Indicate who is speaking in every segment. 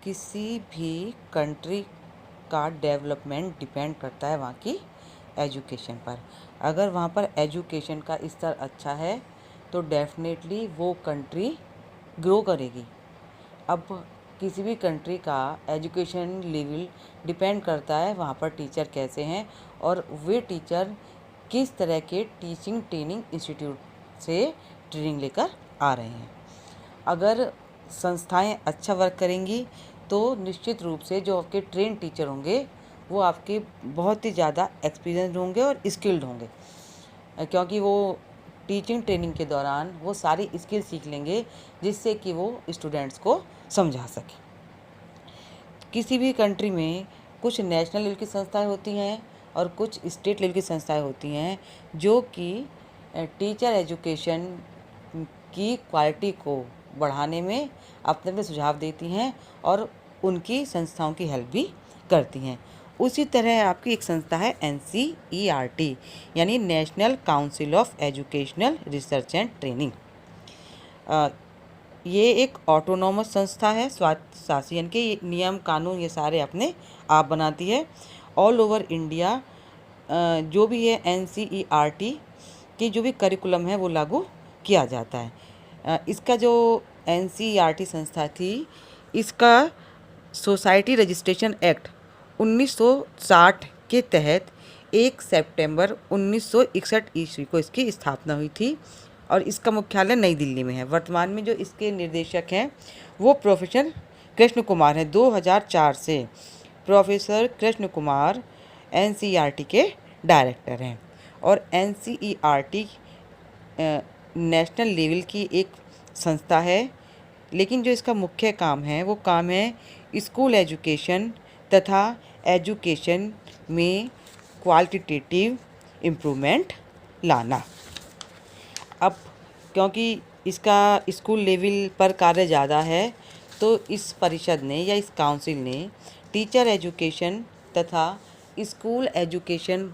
Speaker 1: किसी भी कंट्री का डेवलपमेंट डिपेंड करता है वहाँ की एजुकेशन पर। अगर वहाँ पर एजुकेशन का स्तर अच्छा है तो डेफिनेटली वो कंट्री ग्रो करेगी। अब किसी भी कंट्री का एजुकेशन लेवल डिपेंड करता है वहाँ पर टीचर कैसे हैं और वे टीचर किस तरह के टीचिंग ट्रेनिंग इंस्टीट्यूट से ट्रेनिंग लेकर आ रहे हैं। अगर संस्थाएं अच्छा वर्क करेंगी तो निश्चित रूप से जो आपके ट्रेन टीचर होंगे वो आपके बहुत ही ज़्यादा एक्सपीरियंस्ड होंगे और स्किल्ड होंगे, क्योंकि वो टीचिंग ट्रेनिंग के दौरान वो सारी स्किल सीख लेंगे जिससे कि वो स्टूडेंट्स को समझा सकें। किसी भी कंट्री में कुछ नेशनल लेवल की संस्थाएं होती हैं और कुछ स्टेट लेवल की संस्थाएं होती हैं जो कि टीचर एजुकेशन की क्वालिटी को बढ़ाने में अपने अपने सुझाव देती हैं और उनकी संस्थाओं की हेल्प भी करती हैं। उसी तरह आपकी एक संस्था है NCERT यानी national council of educational research and training. ये एक ऑटोनॉमस संस्था है, स्वायत्त शासन के नियम कानून ये सारे अपने आप बनाती है। ऑल ओवर इंडिया जो भी है NCERT की जो भी करिकुलम है वो लागू किया जाता है। इसका जो NCERT संस्था थी इसका सोसाइटी रजिस्ट्रेशन एक्ट 1960 के तहत 1 सितंबर 1961 ईस्वी को इसकी स्थापना हुई थी और इसका मुख्यालय नई दिल्ली में है। वर्तमान में जो इसके निर्देशक हैं वो प्रोफेसर कृष्ण कुमार हैं। 2004 से प्रोफेसर कृष्ण कुमार NCERT के डायरेक्टर हैं और NCERT नेशनल लेवल की एक संस्था है, लेकिन जो इसका मुख्य काम है वो काम है स्कूल एजुकेशन तथा एजुकेशन में क्वालिटेटिव इम्प्रूवमेंट लाना। अब क्योंकि इसका स्कूल लेवल पर कार्य ज़्यादा है तो इस परिषद ने या इस काउंसिल ने टीचर एजुकेशन तथा स्कूल एजुकेशन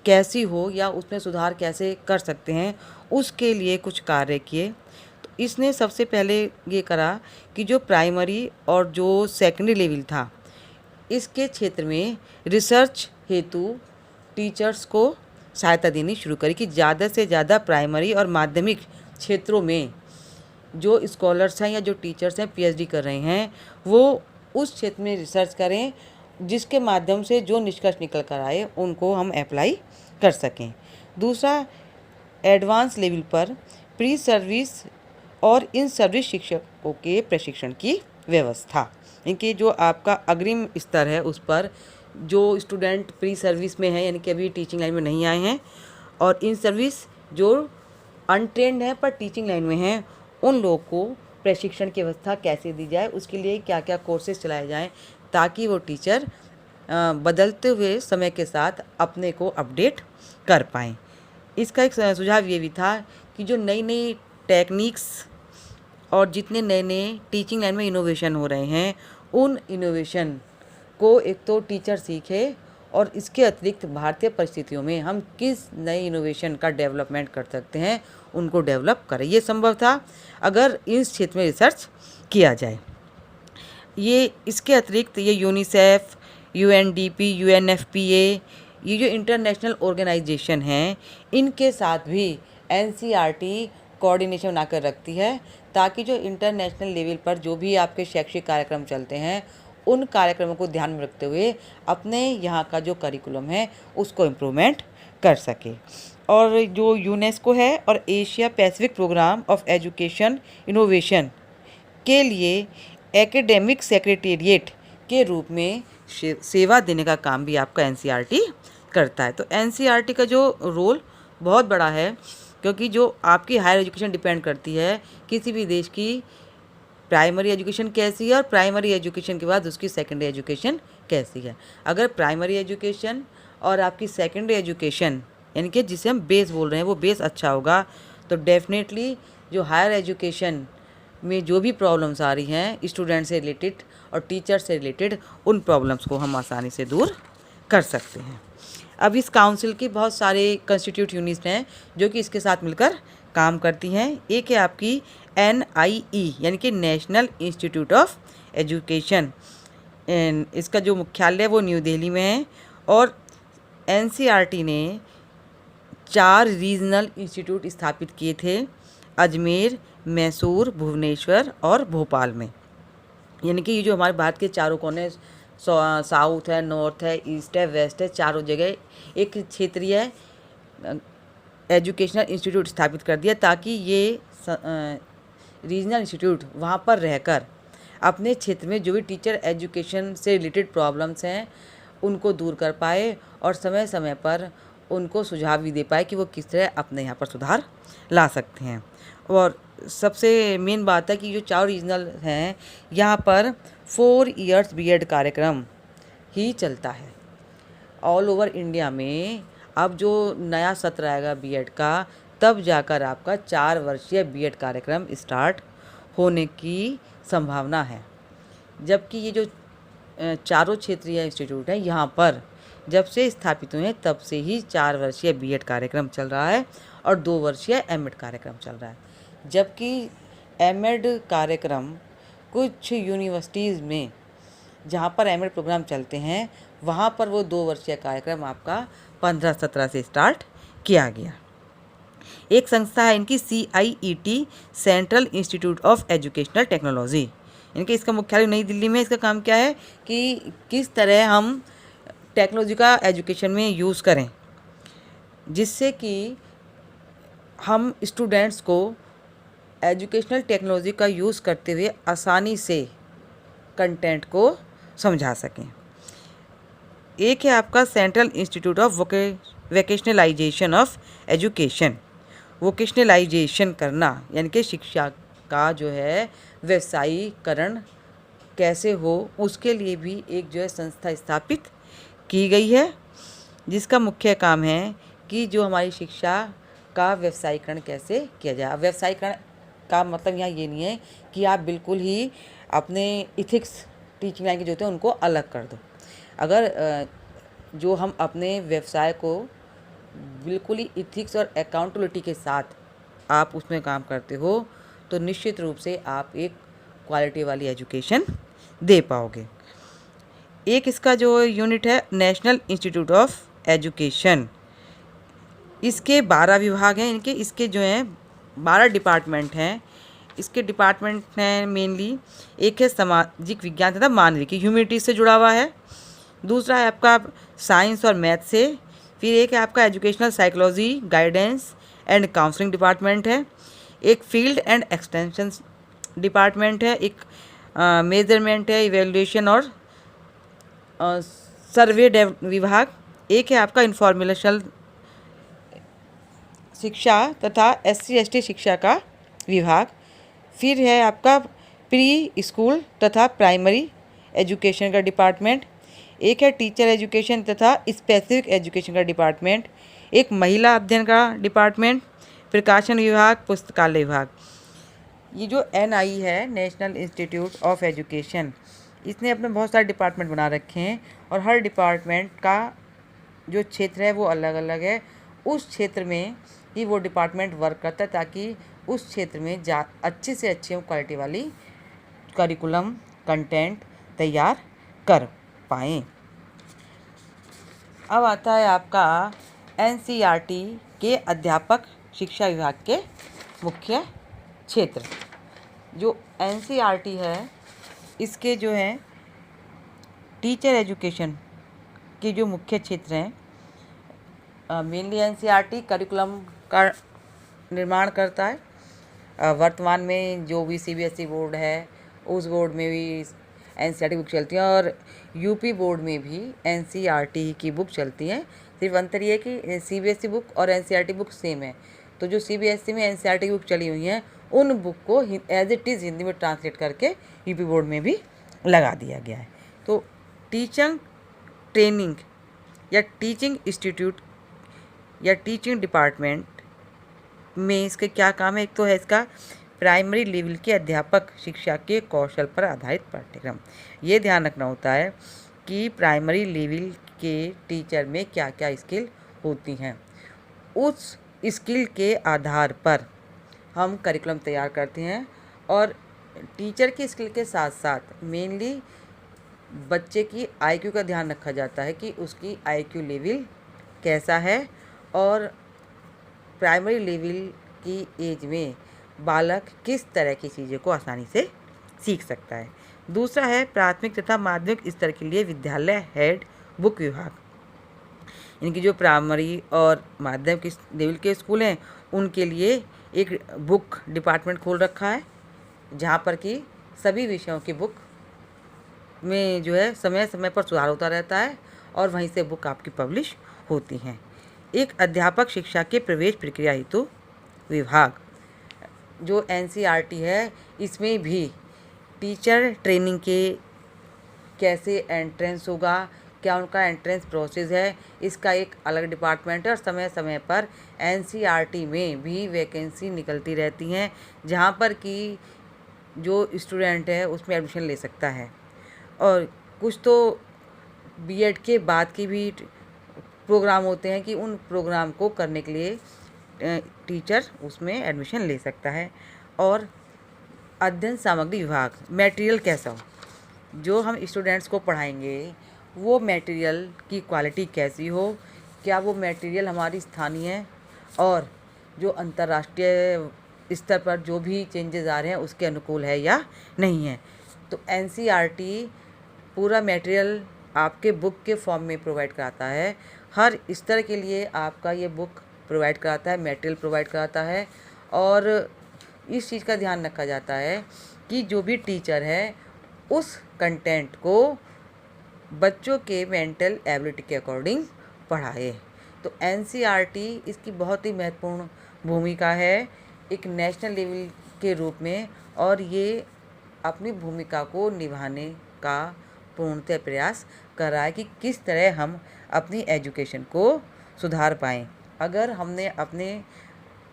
Speaker 1: कैसी हो या उसमें सुधार कैसे कर सकते हैं उसके लिए कुछ कार्य किए। तो इसने सबसे पहले ये करा कि जो प्राइमरी और जो सेकेंडरी लेवल था इसके क्षेत्र में रिसर्च हेतु टीचर्स को सहायता देनी शुरू करी कि ज़्यादा से ज़्यादा प्राइमरी और माध्यमिक क्षेत्रों में जो स्कॉलर्स हैं या जो टीचर्स हैं PhD कर रहे हैं वो उस क्षेत्र में रिसर्च करें जिसके माध्यम से जो निष्कर्ष निकल कर आए उनको हम अप्लाई कर सकें। दूसरा, एडवांस लेवल पर प्री सर्विस और इन सर्विस शिक्षकों के प्रशिक्षण की व्यवस्था, इनके जो आपका अग्रिम स्तर है उस पर जो स्टूडेंट प्री सर्विस में है यानी कि अभी टीचिंग लाइन में नहीं आए हैं और इन सर्विस जो अनट्रेंड है पर टीचिंग लाइन में हैं उन लोगों को प्रशिक्षण की व्यवस्था कैसे दी जाए, उसके लिए क्या क्या कोर्सेज चलाए जाएं ताकि वो टीचर बदलते हुए समय के साथ अपने को अपडेट कर पाएँ। इसका एक सुझाव ये भी था कि जो नई नई टेक्निक्स और जितने नए नए टीचिंग लाइन में इनोवेशन हो रहे हैं उन इनोवेशन को एक तो टीचर सीखे और इसके अतिरिक्त भारतीय परिस्थितियों में हम किस नए इनोवेशन का डेवलपमेंट कर सकते हैं उनको डेवलप करें। ये संभव था अगर इस क्षेत्र में रिसर्च किया जाए। ये इसके अतिरिक्त ये यूनिसेफ, UNDP, UNFPA ये जो इंटरनेशनल ऑर्गेनाइजेशन हैं इनके साथ भी NCERT कोऑर्डिनेशन बनाकर रखती है ताकि जो इंटरनेशनल लेवल पर जो भी आपके शैक्षिक कार्यक्रम चलते हैं उन कार्यक्रमों को ध्यान में रखते हुए अपने यहाँ का जो करिकुलम है उसको इम्प्रूवमेंट कर सके। और जो यूनेस्को है और Asia Pacific program of education innovation के लिए एकेडमिक सेक्रेटेरिएट के रूप में सेवा देने का काम भी आपका NCERT करता है। तो NCERT का जो रोल बहुत बड़ा है क्योंकि जो आपकी हायर एजुकेशन डिपेंड करती है किसी भी देश की प्राइमरी एजुकेशन कैसी है और प्राइमरी एजुकेशन के बाद उसकी सेकेंडरी एजुकेशन कैसी है। अगर प्राइमरी एजुकेशन और आपकी सेकेंडरी एजुकेशन यानी कि जिसे हम बेस बोल रहे हैं वो बेस अच्छा होगा तो डेफिनेटली जो हायर एजुकेशन में जो भी प्रॉब्लम्स आ रही हैं स्टूडेंट से रिलेटेड और टीचर से रिलेटेड उन प्रॉब्लम्स को हम आसानी से दूर कर सकते हैं। अब इस काउंसिल की बहुत सारे कंस्टिट्यूट यूनिट्स हैं जो कि इसके साथ मिलकर काम करती हैं। एक है आपकी NIE यानी कि नेशनल इंस्टीट्यूट ऑफ एजुकेशन, इसका जो मुख्यालय है वो न्यू दिल्ली में है। और एनसीईआरटी ने 4 रीजनल इंस्टीट्यूट स्थापित किए थे अजमेर, मैसूर, भुवनेश्वर और भोपाल में। यानी कि ये जो हमारे भारत के चारों कोने, साउथ है, नॉर्थ है, ईस्ट है, वेस्ट है, चारों जगह एक क्षेत्रीय एजुकेशनल इंस्टीट्यूट स्थापित कर दिया ताकि ये रीजनल इंस्टीट्यूट वहाँ पर रहकर अपने क्षेत्र में जो भी टीचर एजुकेशन से रिलेटेड प्रॉब्लम्स हैं उनको दूर कर पाए और समय समय पर उनको सुझाव भी दे पाए कि वो किस तरह अपने यहाँ पर सुधार ला सकते हैं। और सबसे मेन बात है कि जो 4 रीजनल हैं यहाँ पर 4 इयर्स बीएड कार्यक्रम ही चलता है। ऑल ओवर इंडिया में अब जो नया सत्र आएगा बीएड का, तब जाकर आपका 4 वर्षीय बीएड कार्यक्रम स्टार्ट होने की संभावना है। जबकि ये जो चारों क्षेत्रीय इंस्टीट्यूट हैं यहाँ पर जब से स्थापित हुए हैं तब से ही 4 वर्षीय बीएड कार्यक्रम चल रहा है और 2 वर्षीय एमएड कार्यक्रम चल रहा है। जबकि एमएड कार्यक्रम कुछ यूनिवर्सिटीज़ में जहाँ पर एमएड प्रोग्राम चलते हैं वहाँ पर वो 2 वर्षीय कार्यक्रम आपका 15-17 से स्टार्ट किया गया। एक संस्था है इनकी CIET, central institute of educational technology. इनके इसका मुख्यालय नई दिल्ली में। इसका काम क्या है कि किस तरह हम टेक्नोलॉजी का एजुकेशन में यूज़ करें जिससे कि हम स्टूडेंट्स को एजुकेशनल टेक्नोलॉजी का यूज़ करते हुए आसानी से कंटेंट को समझा सकें। एक है आपका central institute of vocationalisation of education. Vocationalisation करना यानी कि शिक्षा का जो है व्यवसायीकरण कैसे हो उसके लिए भी एक जो है संस्था स्थापित की गई है जिसका मुख्य काम है कि जो हमारी शिक्षा का व्यवसायीकरण कैसे किया जाए। व्यवसायीकरण का मतलब यहाँ ये नहीं है कि आप बिल्कुल ही अपने इथिक्स टीचिंग लाइन के जो होते हैं उनको अलग कर दो। अगर जो हम अपने व्यवसाय को बिल्कुल ही इथिक्स और अकाउंटेबिलिटी के साथ आप उसमें काम करते हो तो निश्चित रूप से आप एक क्वालिटी वाली एजुकेशन दे पाओगे। एक इसका जो यूनिट है नेशनल इंस्टीट्यूट ऑफ एजुकेशन, इसके 12 विभाग हैं। इसके जो हैं 12 डिपार्टमेंट हैं। इसके डिपार्टमेंट हैं मेनली, एक है सामाजिक विज्ञान तथा मानविकी, ह्यूमैनिटीज से जुड़ा हुआ है। दूसरा है आपका साइंस और मैथ से। फिर एक है आपका educational psychology, guidance and counselling department है। एक फील्ड एंड एक्सटेंशन डिपार्टमेंट है। एक मेजरमेंट है, इवेल्युएशन और सर्वे विभाग। एक है आपका इंफॉर्मेशनल शिक्षा तथा SC/ST शिक्षा का विभाग। फिर है आपका प्री स्कूल तथा प्राइमरी एजुकेशन का डिपार्टमेंट। एक है टीचर एजुकेशन तथा स्पेसिफिक एजुकेशन का डिपार्टमेंट। एक महिला अध्ययन का डिपार्टमेंट, प्रकाशन विभाग, पुस्तकालय विभाग। ये जो NI है नेशनल इंस्टीट्यूट ऑफ एजुकेशन, इसने अपने बहुत सारे डिपार्टमेंट बना रखे हैं और हर डिपार्टमेंट का जो क्षेत्र है वो अलग अलग है। उस क्षेत्र में ही वो डिपार्टमेंट वर्क करता है ताकि उस क्षेत्र में अच्छे से अच्छे क्वालिटी वाली करिकुलम कंटेंट तैयार कर पाएँ। अब आता है आपका NCERT के अध्यापक शिक्षा विभाग के मुख्य क्षेत्र। जो NCERT है इसके जो हैं टीचर एजुकेशन के जो मुख्य क्षेत्र हैं, मेनली NCERT करिकुलम का निर्माण करता है। वर्तमान में जो भी CBSE बोर्ड है उस बोर्ड में भी NCERT बुक चलती है और UP बोर्ड में भी NCERT की बुक चलती है। सिर्फ अंतर ये है कि CBSE बुक और NCERT बुक सेम है। तो जो CBSE में NCERT की बुक चली हुई हैं उन बुक को एज इट इज़ हिंदी में ट्रांसलेट करके UP बोर्ड में भी लगा दिया गया है। तो टीचर ट्रेनिंग या टीचिंग इंस्टीट्यूट या टीचिंग डिपार्टमेंट में इसके क्या काम है। एक तो है इसका प्राइमरी लेवल के अध्यापक शिक्षा के कौशल पर आधारित पाठ्यक्रम। ये ध्यान रखना होता है कि प्राइमरी लेवल के टीचर में क्या क्या स्किल होती हैं, उस स्किल के आधार पर हम करिकुलम तैयार करते हैं और टीचर की स्किल के साथ साथ मेनली बच्चे की आईक्यू का ध्यान रखा जाता है कि उसकी आईक्यू लेवल कैसा है, और प्राइमरी लेवल की एज में बालक किस तरह की चीज़ों को आसानी से सीख सकता है। दूसरा है प्राथमिक तथा माध्यमिक स्तर के लिए विद्यालय हेड बुक विभाग। इनकी जो प्राइमरी और माध्यमिक लेवल के स्कूल हैं उनके लिए एक बुक डिपार्टमेंट खोल रखा है, जहाँ पर कि सभी विषयों की बुक में जो है समय समय पर सुधार होता रहता है और वहीं से बुक आपकी पब्लिश होती हैं। एक अध्यापक शिक्षा के प्रवेश प्रक्रिया हेतु विभाग, जो NCERT है, इसमें भी टीचर ट्रेनिंग के कैसे एंट्रेंस होगा, क्या उनका एंट्रेंस प्रोसेस है, इसका एक अलग डिपार्टमेंट है। और समय समय पर NCERT में भी वैकेंसी निकलती रहती हैं, जहाँ पर कि जो स्टूडेंट है उसमें एडमिशन ले सकता है। और कुछ तो B.Ed के बाद की भी प्रोग्राम होते हैं कि उन प्रोग्राम को करने के लिए टीचर उसमें एडमिशन ले सकता है। और अध्ययन सामग्री विभाग, मटेरियल कैसा हो, जो हम स्टूडेंट्स को पढ़ाएंगे वो मटेरियल की क्वालिटी कैसी हो, क्या वो मटेरियल हमारी स्थानीय है और जो अंतर्राष्ट्रीय स्तर पर जो भी चेंजेस आ रहे हैं उसके अनुकूल है या नहीं है। तो NCERT पूरा मटेरियल आपके बुक के फॉर्म में प्रोवाइड कराता है। हर स्तर के लिए आपका ये बुक प्रोवाइड कराता है, मटेरियल प्रोवाइड कराता है। और इस चीज़ का ध्यान रखा जाता है कि जो भी टीचर है उस कंटेंट को बच्चों के मेंटल एबिलिटी के अकॉर्डिंग पढ़ाए। तो NCERT इसकी बहुत ही महत्वपूर्ण भूमिका है एक नेशनल लेवल के रूप में, और ये अपनी भूमिका को निभाने का पूर्णतः प्रयास कर रहा है कि किस तरह हम अपनी एजुकेशन को सुधार पाएँ। अगर हमने अपने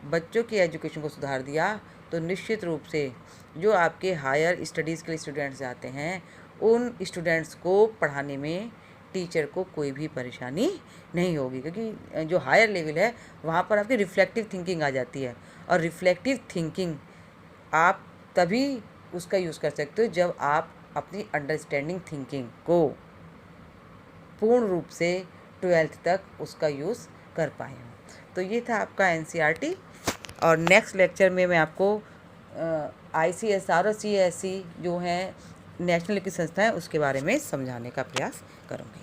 Speaker 1: बच्चों की एजुकेशन को सुधार दिया तो निश्चित रूप से जो आपके हायर स्टडीज़ के लिए स्टूडेंट्स जाते हैं उन स्टूडेंट्स को पढ़ाने में टीचर को कोई भी परेशानी नहीं होगी, क्योंकि जो हायर लेवल है वहाँ पर आपकी रिफ्लेक्टिव थिंकिंग आ जाती है। और रिफ्लेक्टिव थिंकिंग आप तभी उसका यूज़ कर सकते हो जब आप अपनी अंडरस्टैंडिंग थिंकिंग को पूर्ण रूप से 12th तक उसका यूज़ कर पाए हो। तो ये था आपका NCERT। और नेक्स्ट लेक्चर में मैं आपको ICSR और CSE जो हैं नेशनल की संस्था है उसके बारे में समझाने का प्रयास करूँगी।